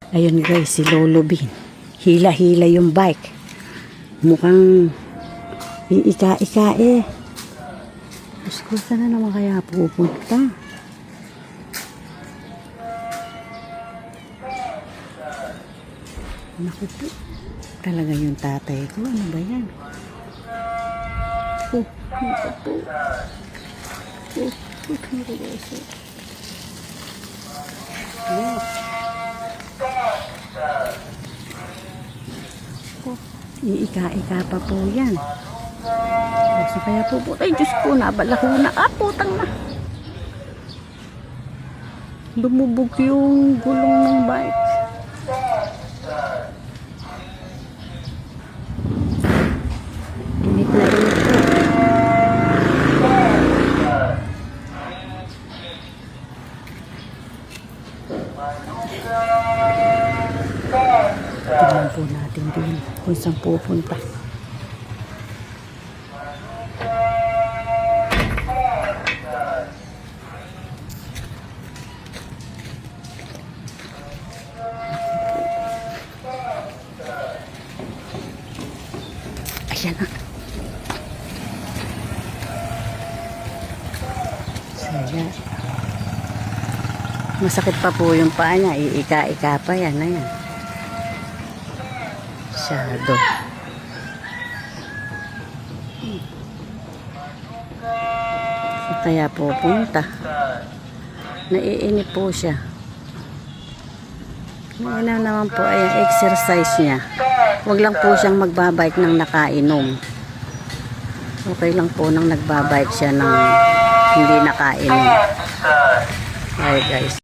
Ayun guys, si Lolo Bin. Hila-hila yung bike. Mukhang iika-ika eh. Diyos ko, saan na naman kaya pupunta? Naku po. Talaga yung tatay ko. Ano ba yan? Oh, naku po. Oh, naku po. Oh. Iika-ika pa po yan. So kaya po po, ay Diyos ko, nabalako na. Ah, putang na. Lumubog yung gulong ng bike. Init na init po. Tingnan po natin din kung saan pupunta. Ayan na. Saya. Masakit pa po yung paa niya. Iika-ika pa yan. Ayan. Shadow. Kaya pupunta. Naiinip po siya. Ngayon naman po ay ang exercise niya. Huwag lang po siyang magbabike ng nakainom. Okay lang po nang nagbabike siya ng hindi nakainom. Ay guys.